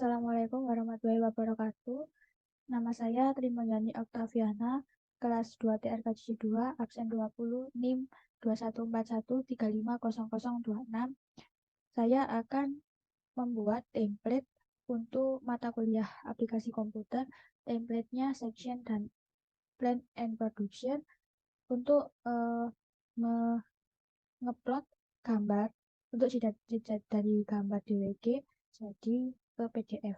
Assalamualaikum warahmatullahi wabarakatuh. Nama saya Trimuyani Oktaviana, kelas 2 TRKJ 2, absen 20, NIM 2141350026. Saya akan membuat template untuk mata kuliah aplikasi komputer. Template-nya section dan plan and production untuk ngeplot gambar untuk dari gambar DWG jadi ke PDF.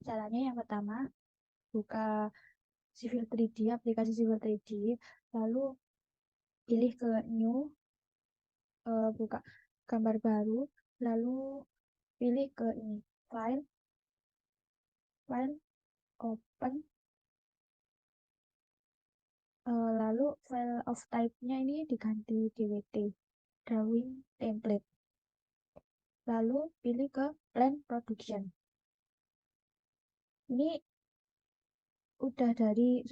Caranya yang pertama, buka Civil 3D, aplikasi Civil 3D, lalu pilih ke New, buka gambar baru, lalu pilih ke ini, File, Open, lalu file of type-nya ini diganti DWT, Drawing Template. Lalu pilih ke Plan Production. Ini sudah dari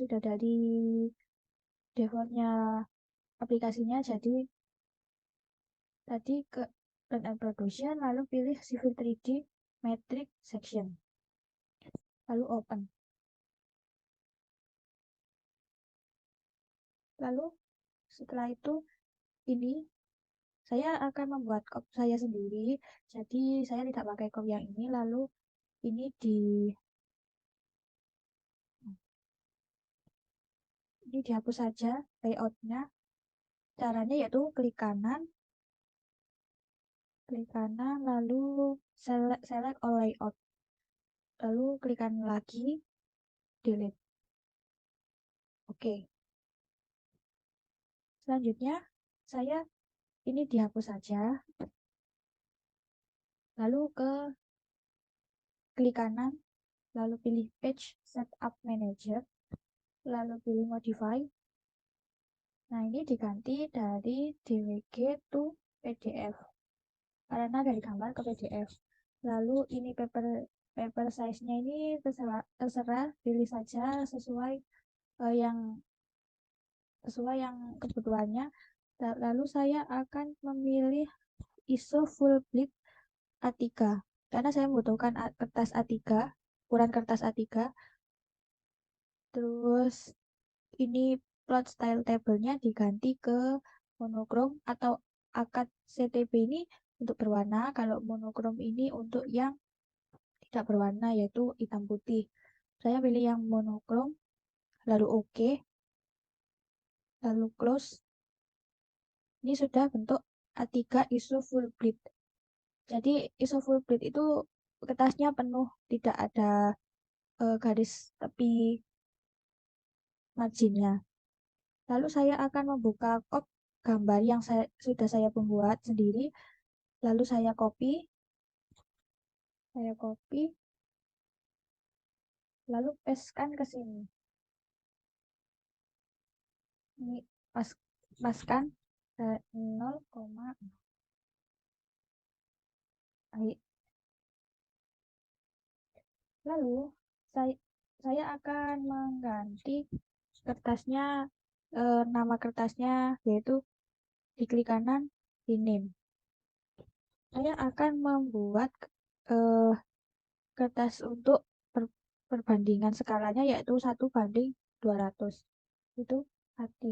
defaultnya aplikasinya, jadi tadi ke Plan and Production, lalu pilih Civil 3D Matrix Section, lalu Open. Lalu setelah itu ini saya akan membuat cop saya sendiri, jadi saya tidak pakai cop yang ini. Lalu ini dihapus saja layoutnya. Caranya yaitu klik kanan lalu select all layout, lalu klik kanan lagi, delete. Oke, selanjutnya saya ini dihapus saja, lalu klik kanan, lalu pilih Page Setup Manager, lalu pilih Modify. Nah, ini diganti dari DWG to PDF, karena dari gambar ke PDF. Lalu ini paper size-nya ini terserah pilih saja sesuai yang kebutuhannya. Lalu saya akan memilih ISO full bit A3 karena saya membutuhkan kertas A3, ukuran kertas A3. Terus ini plot style table-nya diganti ke monochrome atau akad CTB ini untuk berwarna, kalau monokrom ini untuk yang tidak berwarna yaitu hitam putih. Saya pilih yang monokrom, lalu OK, lalu close. Ini sudah bentuk A3 ISO full bit. Jadi ISO full bit itu kertasnya penuh, tidak ada garis tepi marginnya. Lalu saya akan membuka cop gambar yang sudah saya buat sendiri. Lalu saya copy, lalu pastekan ke sini. Ini paskan 0, lalu saya akan mengganti kertasnya, nama kertasnya yaitu di klik kanan di name. Saya akan membuat kertas untuk perbandingan skalanya yaitu 1:200. Itu A3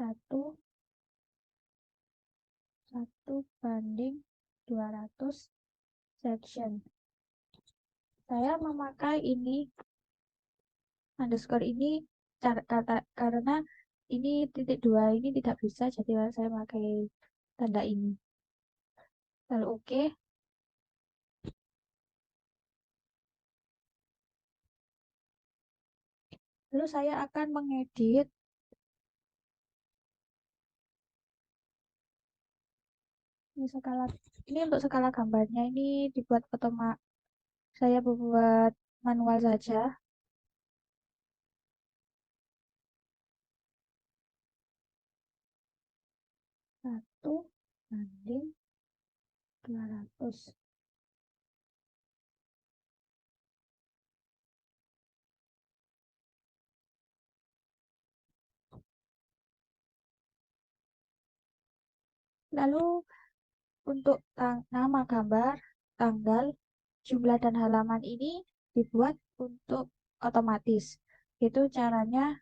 1:200 section. Saya memakai ini underscore ini karena ini titik 2 ini tidak bisa, jadi saya pakai tanda ini. Lalu oke. Lalu saya akan mengedit ini untuk skala gambarnya ini dibuat saya buat manual saja. 1:200. Lalu untuk nama gambar, tanggal, jumlah dan halaman ini dibuat untuk otomatis. Itu caranya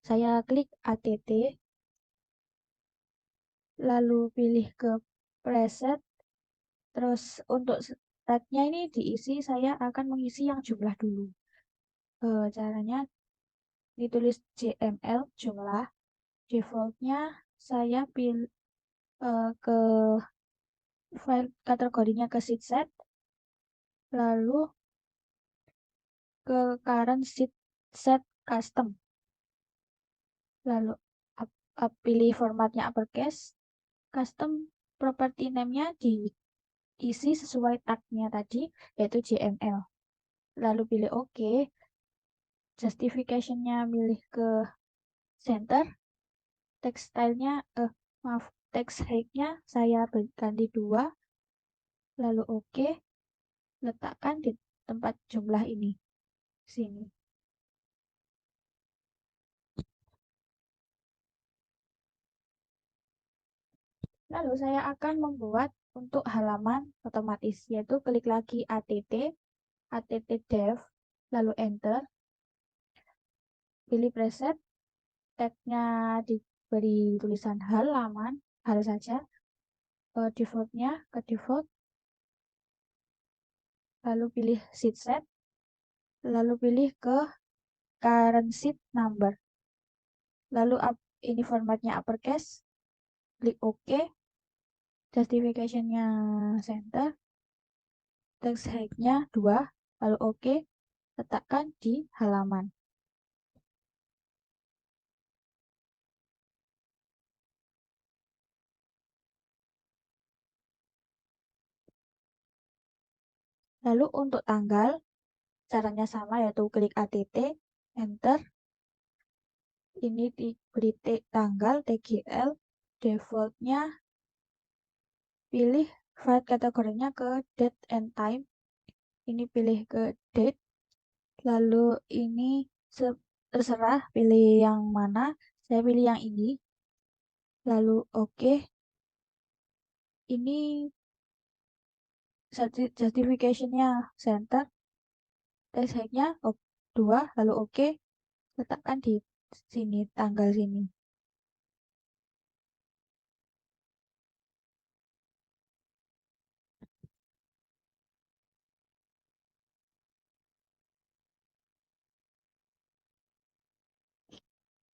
saya klik ATT, lalu pilih ke preset, terus untuk tagnya ini diisi, saya akan mengisi yang jumlah dulu. Caranya ditulis JML jumlah, defaultnya saya pilih ke file kategorinya ke sheet set, lalu ke current sheet set custom, lalu pilih formatnya uppercase, custom property name-nya diisi sesuai tagnya tadi, yaitu JML. Lalu pilih OK, justification-nya milih ke center, text style-nya, maaf, text height-nya saya ganti 2, lalu OK, letakkan di tempat jumlah ini, sini. Lalu saya akan membuat untuk halaman otomatis, yaitu klik lagi ATT dev, lalu enter, pilih preset, tagnya diberi tulisan halaman, hal saja, defaultnya ke default, lalu pilih sheet set, lalu pilih ke current sheet number, lalu ini formatnya uppercase, klik OK, justification-nya center, text height-nya 2, lalu OK, letakkan di halaman. Lalu untuk tanggal, caranya sama, yaitu klik ATT, enter, ini diberi tanggal TGL, defaultnya pilih file kategorinya ke date and time, ini pilih ke date, lalu ini terserah pilih yang mana, saya pilih yang ini, lalu OK, ini justification-nya center, text height-nya 2, lalu OK, letakkan di sini, tanggal sini.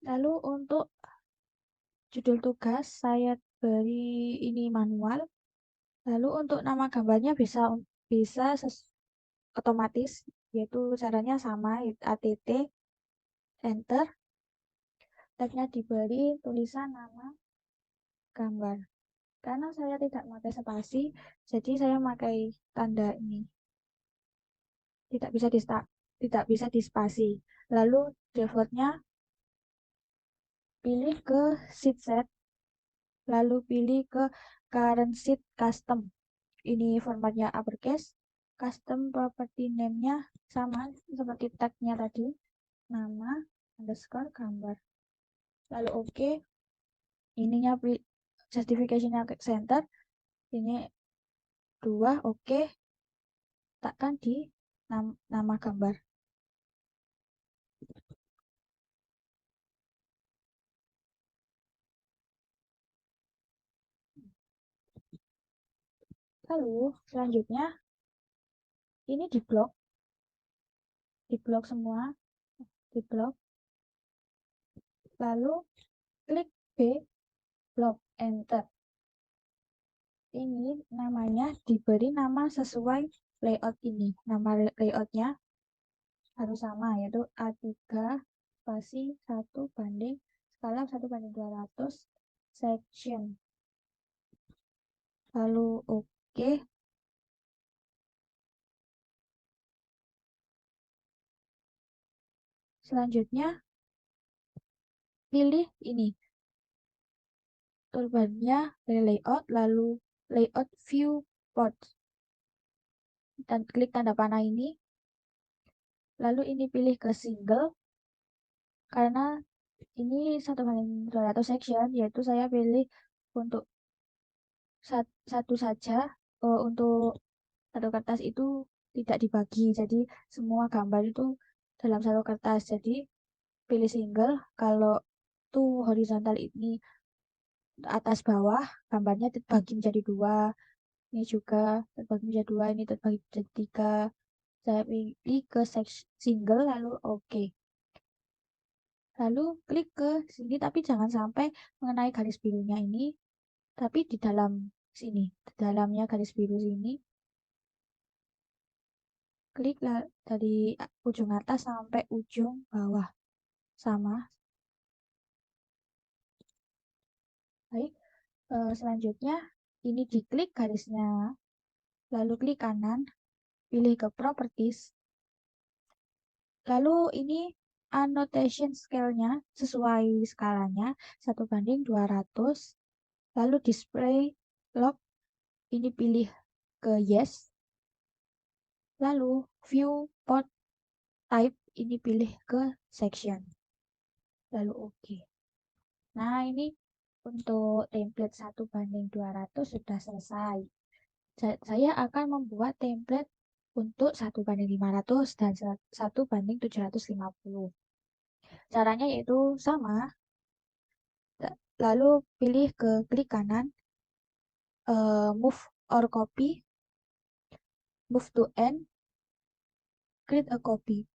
Lalu untuk judul tugas saya beri ini manual. Lalu untuk nama gambarnya bisa otomatis, yaitu caranya sama, ATT, enter, tagnya diberi tulisan nama gambar. Karena saya tidak pakai spasi, jadi saya pakai tanda ini. Tidak bisa dispasi. Lalu defaultnya pilih ke sheet set, lalu pilih ke current sheet custom. Ini formatnya uppercase, custom property name-nya sama seperti tag-nya tadi, nama underscore gambar. Lalu OK, ininya justification-nya ke center, ini 2, OK, letakkan di nama gambar. Lalu selanjutnya ini di blok semua, di blok. Lalu klik B, blok, enter. Ini namanya diberi nama sesuai layout ini. Nama layoutnya harus sama, yaitu A3 spasi 1 banding skala 1:200 section. Lalu OK. Selanjutnya pilih ini toolbarnya dari layout, lalu layout viewport, dan klik tanda panah ini, lalu ini pilih ke single, karena ini 1:200 section, yaitu saya pilih untuk satu saja. Untuk satu kertas itu tidak dibagi, jadi semua gambar itu dalam satu kertas. Jadi pilih single. Kalau tuh horizontal ini atas bawah, gambarnya terbagi menjadi dua. Ini juga terbagi menjadi dua, ini terbagi menjadi tiga. Saya pilih ke single, lalu oke. Lalu klik ke sini, tapi jangan sampai mengenai garis birunya ini, tapi di dalam sini, di dalamnya garis biru sini. Klik dari ujung atas sampai ujung bawah. Sama. Baik, selanjutnya ini diklik garisnya. Lalu klik kanan, pilih ke properties. Lalu ini annotation scale-nya sesuai skalanya 1:200. Lalu display log ini pilih ke yes. Lalu view port type ini pilih ke section. Lalu oke. Nah, ini untuk template 1:200 sudah selesai. Saya akan membuat template untuk 1:500 dan 1:750. Caranya yaitu sama. Lalu pilih ke klik kanan, move or copy, move to end, create a copy.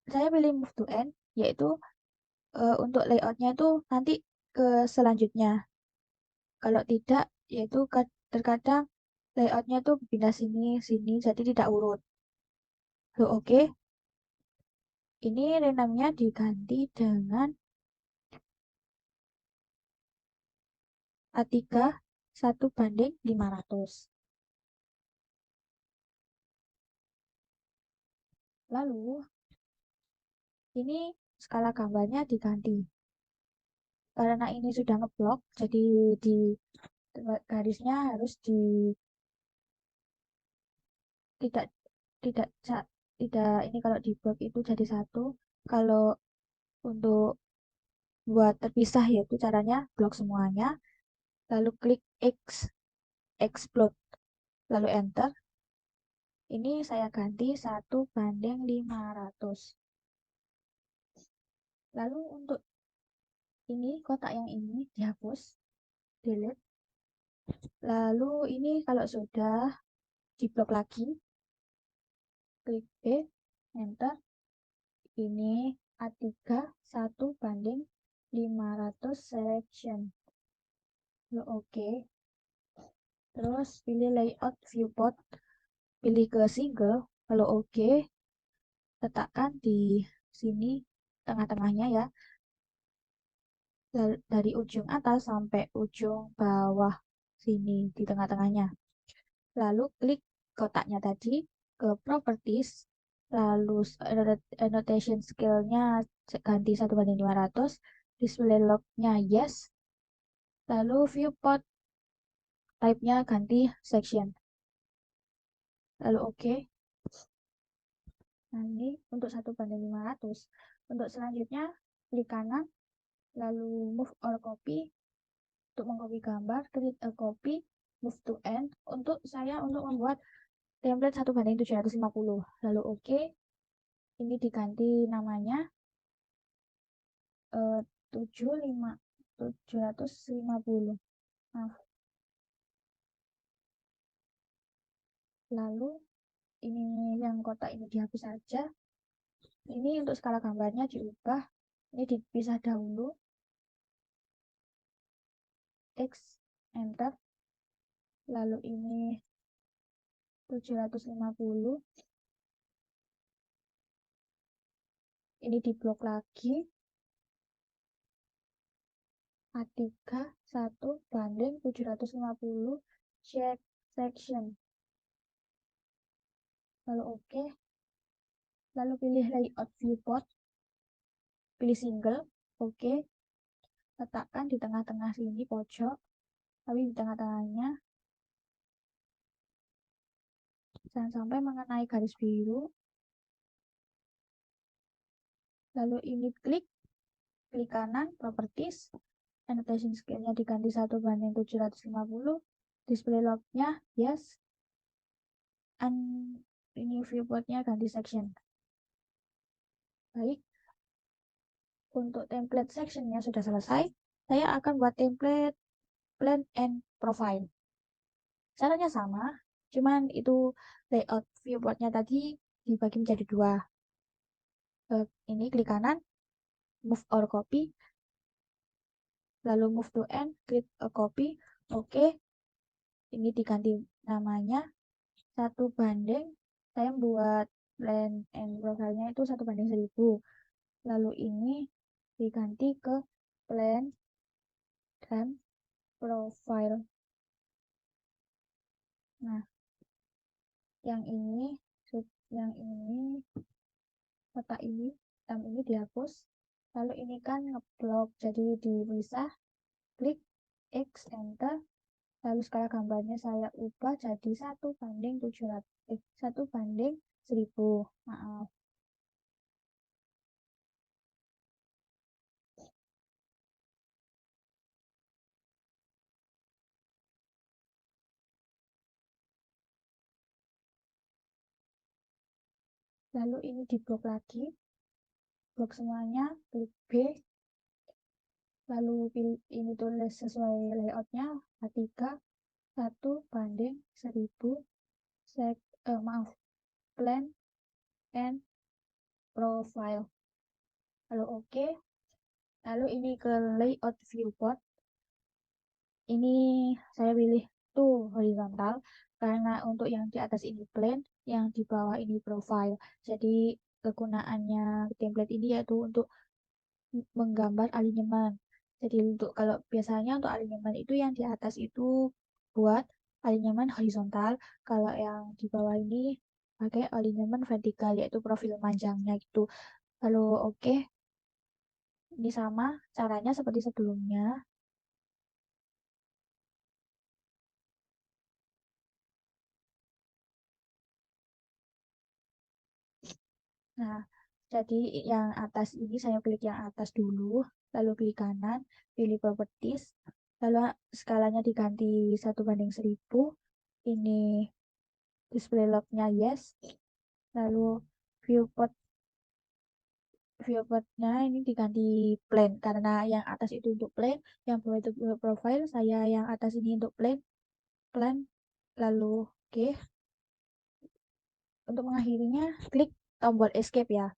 Saya pilih move to end, yaitu untuk layoutnya itu nanti ke selanjutnya. Kalau tidak, yaitu terkadang layoutnya tuh pindah sini, sini, jadi tidak urut. Lalu oke. Ini renamnya diganti dengan A3 1:500. Lalu ini skala gambarnya diganti. Karena ini sudah ngeblok, jadi di garisnya harus tidak tidak tidak ini kalau di blok itu jadi satu. Kalau untuk buat terpisah yaitu caranya blok semuanya, lalu klik X explode, lalu enter. Ini saya ganti 1:500. Lalu untuk ini kotak yang ini dihapus, delete. Lalu ini kalau sudah diblok lagi, klik B, enter. Ini A3 1:500 selection. Lalu oke. Terus pilih layout viewport, pilih ke single, lalu oke. Letakkan di sini tengah-tengahnya ya. Dari ujung atas sampai ujung bawah sini di tengah-tengahnya. Lalu klik kotaknya tadi ke properties, lalu annotation scale-nya ganti 1:500, display log-nya yes, lalu viewport type-nya ganti section, lalu oke. Nah, ini untuk 1:500. Untuk selanjutnya klik kanan, lalu move or copy. Untuk mengcopy gambar, create a copy, move to end. Untuk membuat template 1:750. Lalu oke. Ini diganti namanya 750. Maaf. Lalu ini yang kotak ini dihapus saja. Ini untuk skala gambarnya diubah. Ini dipisah dahulu. X, enter. Lalu ini 750. Ini diblok lagi. A3 1:750 check section. Lalu oke. Lalu pilih layout viewport. Pilih single. Oke. Letakkan di tengah-tengah sini pojok. Tapi di tengah-tengahnya jangan sampai mengenai garis biru. Lalu ini klik kanan, properties, annotation scale-nya diganti 1:750, display log-nya yes, ini viewportnya ganti section. Baik, untuk template sectionnya sudah selesai. Saya akan buat template plan and profile. Caranya sama, cuman itu layout viewportnya tadi dibagi menjadi dua. Ini klik kanan, move or copy, lalu move to end, klik a copy, oke. Ini diganti namanya 1:, saya buat plan and profile-nya itu 1:1000. Lalu ini diganti ke plan dan profile. Nah, yang ini kotak ini hitam ini dihapus. Lalu ini kan ngeblok, jadi dipisah. Klik X enter. Lalu skala gambarnya saya ubah jadi 1:700, 1:1000. Maaf. Lalu ini diblok lagi, blok semuanya, klik B, lalu pilih ini tulis sesuai layoutnya A3 1:1000 maaf, plan and profile. Lalu oke. Lalu ini ke layout viewport, ini saya pilih tuh horizontal karena untuk yang di atas ini plan, yang di bawah ini profile. Jadi kegunaannya template ini yaitu untuk menggambar alinyeman. Jadi untuk kalau biasanya untuk alinyeman itu yang di atas itu buat alinyeman horizontal, kalau yang di bawah ini pakai alinyeman vertikal yaitu profil panjangnya gitu. Lalu oke, ini sama caranya seperti sebelumnya. Nah, jadi yang atas ini saya klik yang atas dulu, lalu klik kanan, pilih properties, lalu skalanya diganti 1:1000. Ini display log-nya yes, lalu viewport viewportnya ini diganti plain karena yang atas itu untuk plain, yang bawah itu profile. Saya yang atas ini untuk plain, lalu oke. Untuk mengakhirinya klik tombol escape ya,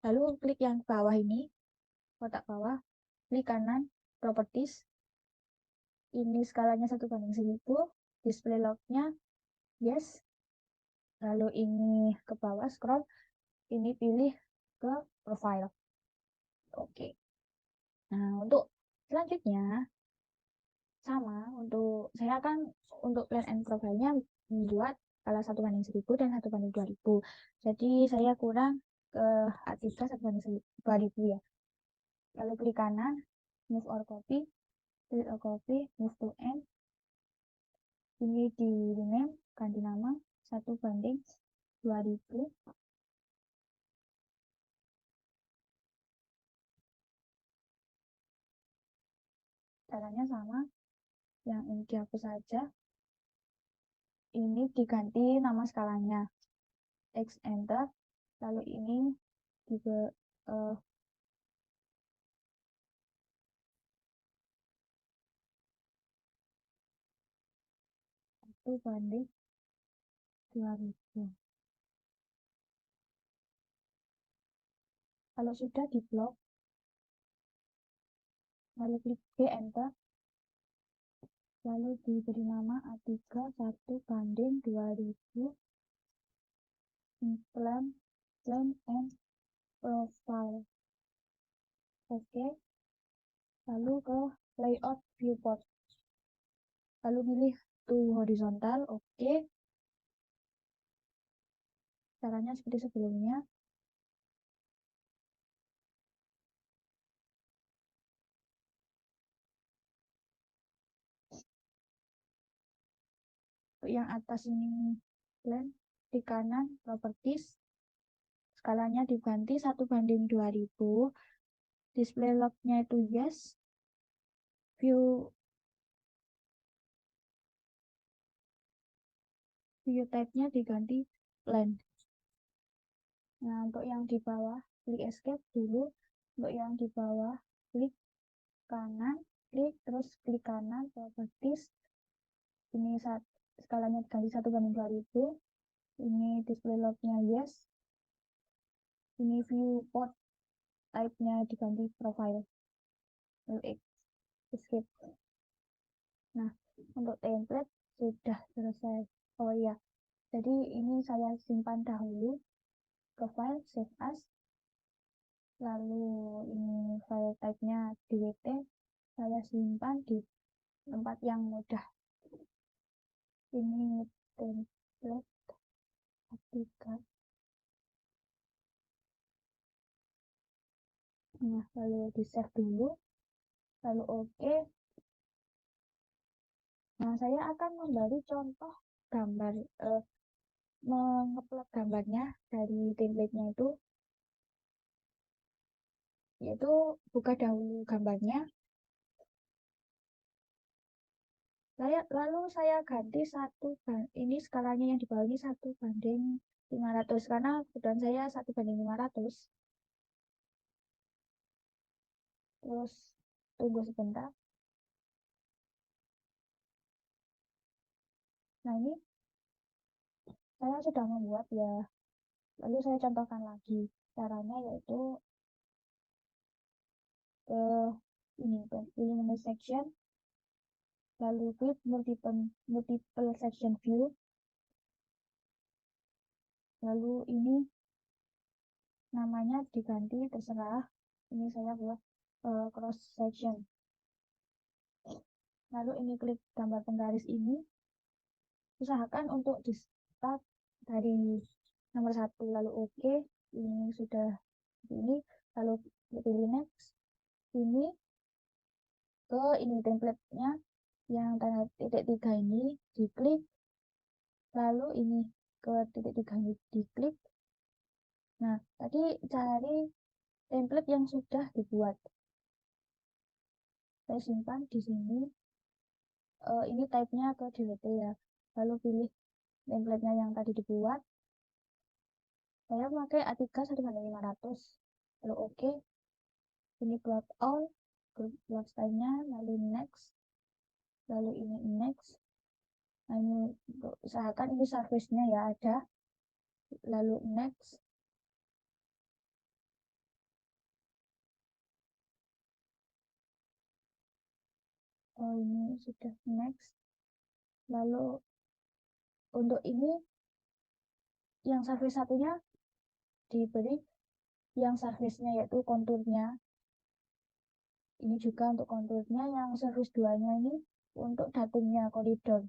lalu klik yang bawah ini, kotak bawah, klik kanan properties, ini skalanya 1:1000, display log-nya yes, lalu ini ke bawah scroll, ini pilih ke profile. Oke. Nah, untuk selanjutnya sama, untuk saya kan untuk plan and profile-nya membuat skala 1:1000 dan 1:2000. Jadi saya kurang ke A3 1:2000 ya. Lalu klik kanan, move or copy, klik or copy, move to end. Ini di rename, ganti nama 1:2000. Caranya sama, yang ini dihapus saja, ini diganti nama skalanya, X enter, lalu ini juga 1:2000. Kalau sudah diblok, lalu klik B enter, lalu diberi nama A3 1:2000 plan and profile. Oke, lalu ke layout viewport, lalu pilih to horizontal. Oke, caranya seperti sebelumnya. Untuk yang atas ini plan, di kanan properties, skalanya diganti 1:2000, display log-nya itu yes, view type-nya diganti plain. Nah, untuk yang di bawah klik escape dulu. Untuk yang di bawah klik kanan, terus klik kanan properties. Ini skalanya diganti 1:2000. Ini display log-nya yes. Ini viewport type-nya diganti profile. Lalu escape. Nah, untuk template sudah selesai. Oh iya, jadi ini saya simpan dahulu ke file save as. Lalu ini file type-nya dwt. Saya simpan di tempat yang mudah. Ini template aplikasi. Nah, lalu di save dulu. Lalu oke. Nah, saya akan memberi contoh gambar, mengupload gambarnya dari template-nya itu, yaitu buka dahulu gambarnya. Lalu saya ganti ini skalanya yang di bawah ini 1:500 karena kebetulan saya 1:500. Terus tunggu sebentar. Nah, ini saya sudah membuat ya. Lalu saya contohkan lagi caranya, yaitu ini pilih menu section, lalu klik multiple section view. Lalu ini namanya diganti terserah. Ini saya buat cross section. Lalu ini klik gambar penggaris ini. Usahakan untuk di start dari nomor 1, lalu oke. Ini sudah ini, lalu pilih next. Ini ke ini template-nya yang tanda titik 3 ini diklik, lalu ini ke titik 3 ini diklik. Nah, tadi cari template yang sudah dibuat. Saya simpan di sini. Ini type-nya ke dwt ya. Lalu pilih template-nya yang tadi dibuat. Saya pakai A3 1:500. Lalu oke. Ini buat all, buat style-nya, lalu next. Lalu ini next. Nah, ini usahakan ini surface-nya ya ada. Lalu next. Oh, ini sudah next. Lalu untuk ini yang surface satunya diberi yang surface-nya yaitu konturnya. Ini juga untuk konturnya. Yang surface 2-nya ini untuk datumnya, koridor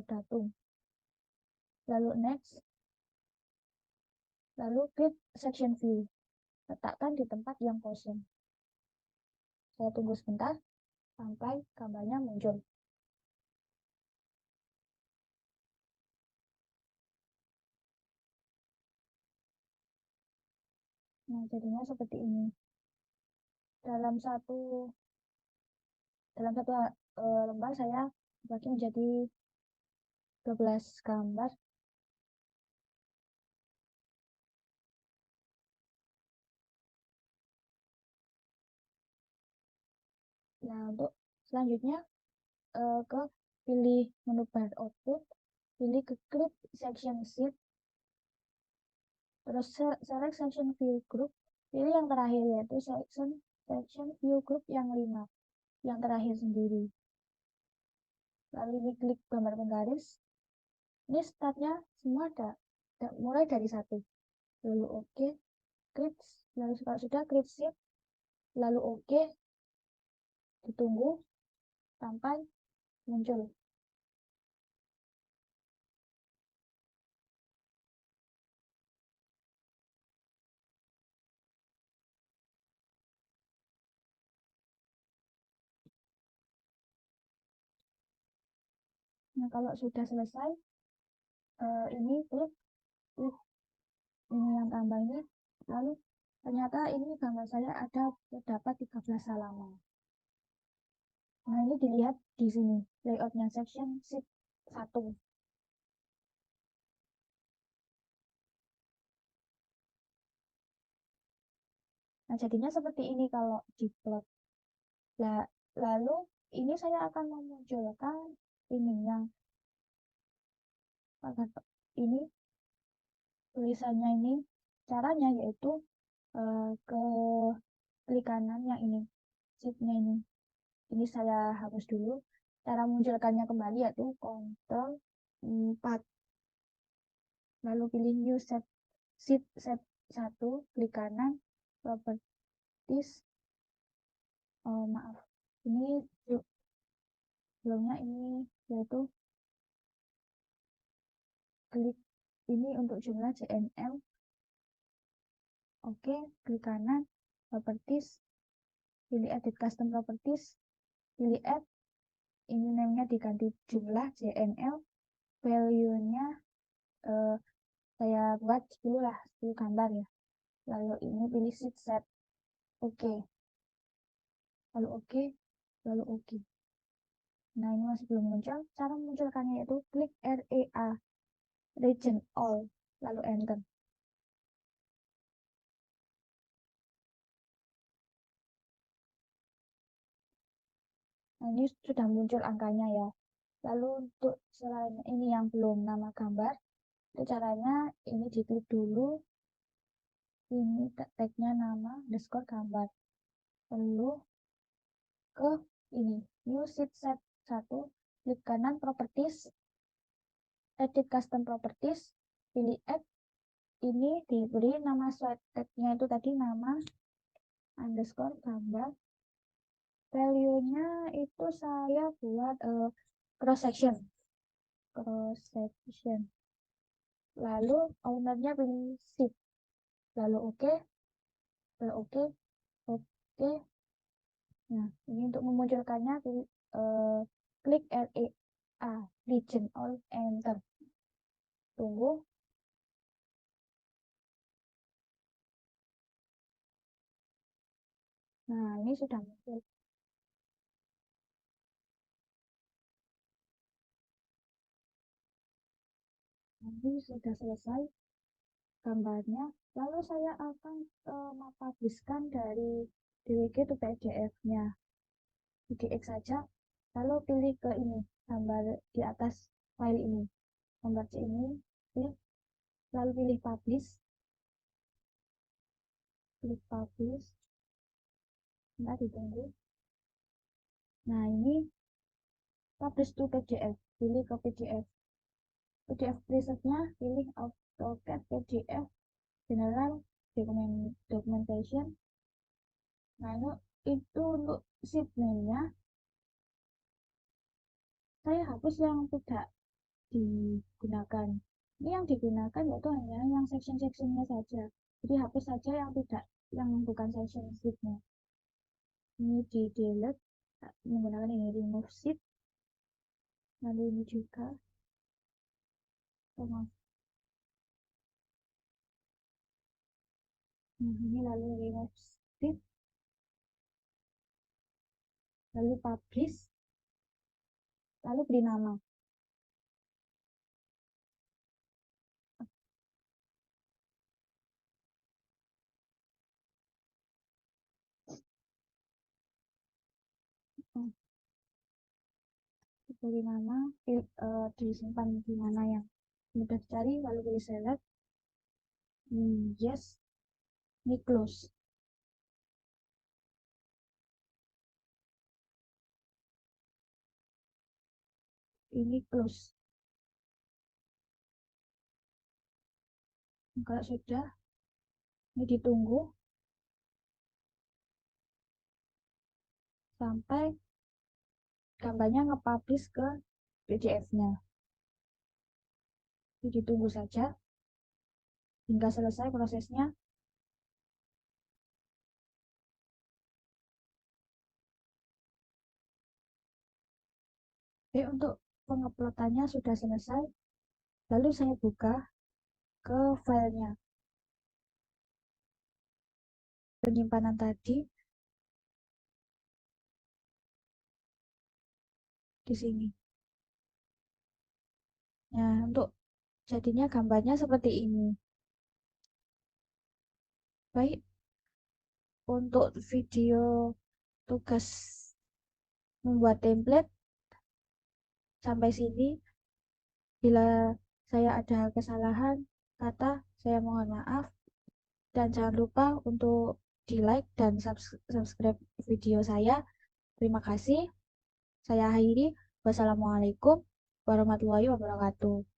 datum. Lalu next. Lalu klik section view. Letakkan di tempat yang kosong. Saya tunggu sebentar sampai gambarnya muncul. Nah, jadinya seperti ini. Dalam satu lembar saya bagi menjadi 12 gambar. Nah, untuk selanjutnya ke pilih menu bar output, pilih ke klik section sheet, terus select section view group, pilih yang terakhir yaitu section view group yang 5, yang terakhir sendiri. Lalu ini klik gambar penggaris. Ini startnya semua ada mulai dari 1. Lalu oke, klik, lalu kalau sudah klik shift, lalu oke, ditunggu sampai muncul. Nah, kalau sudah selesai, ini klik ini yang tambah ini, lalu ternyata ini gambar saya terdapat 13 halaman. Nah, ini dilihat di sini layoutnya section sheet 1. Nah, jadinya seperti ini kalau diplot. Lalu ini saya akan memunculkan ini yang ini tulisannya ini. Caranya yaitu ke klik kanan yang ini, sheetnya ini. Ini saya hapus dulu. Cara munculkannya kembali yaitu Ctrl 4. Lalu pilih New Sheet set 1, klik kanan, Properties. Oh, maaf. Ini sebelumnya ini yaitu klik ini untuk jumlah JNL. Oke, klik kanan, Properties, pilih Edit Custom Properties, pilih Add. Ini namanya diganti jumlah JNL, value-nya saya buat 10 lah, 10 gambar ya. Lalu ini pilih sheet set. Oke. Lalu oke. Lalu oke. Nah, ini masih belum muncul. Cara memunculkannya yaitu klik REA, Region All, lalu enter. Nah, ini sudah muncul angkanya ya. Lalu untuk selain ini yang belum nama gambar, itu caranya ini diklik dulu. Ini tagnya nama underscore gambar. Lalu ke ini new sheet set 1, klik kanan properties, edit custom properties, pilih add. Ini diberi nama slide tag-nya itu tadi nama underscore gambar. Value-nya itu saya buat cross section. Lalu ownernya pilih sheet. Lalu oke. Lalu oke. Oke. Nah, ini untuk memunculkannya klik REA, Region All, enter. Tunggu. Nah, ini sudah muncul. Ini sudah selesai gambarnya. Lalu saya akan mempublishkan dari DWG ke PDF-nya. PDF saja. Lalu pilih ke ini, gambar di atas file ini. Gambar C ini, klik. Lalu pilih publish. Klik publish. Nah, ditunggu. Nah, ini publish to PDF. Pilih ke PDF. PDF presetnya pilih AutoCAD PDF General Documentation. Nah, itu untuk sheet name-nya saya hapus yang tidak digunakan. Ini yang digunakan yaitu hanya yang section-sectionnya saja. Jadi hapus saja yang bukan section sheet-nya. Ini di delete menggunakan ini remove sheet. Lalu ini juga. Nah, ini lalu remove sheet. Lalu publish. Lalu beri nama. Beri nama, disimpan di mana yang mudah dicari, lalu pilih select. Yes, ini close. Ini close. Kalau sudah, ini ditunggu sampai gambarnya nge-publish ke PDF-nya. Ini ditunggu saja hingga selesai prosesnya. Oke, untuk penguploadannya sudah selesai. Lalu saya buka ke filenya. Penyimpanan tadi di sini. Nah, untuk jadinya gambarnya seperti ini. Baik, untuk video tugas membuat template sampai sini. Bila saya ada kesalahan kata, saya mohon maaf. Dan jangan lupa untuk di like dan subscribe video saya. Terima kasih. Saya akhiri. Wassalamualaikum warahmatullahi wabarakatuh.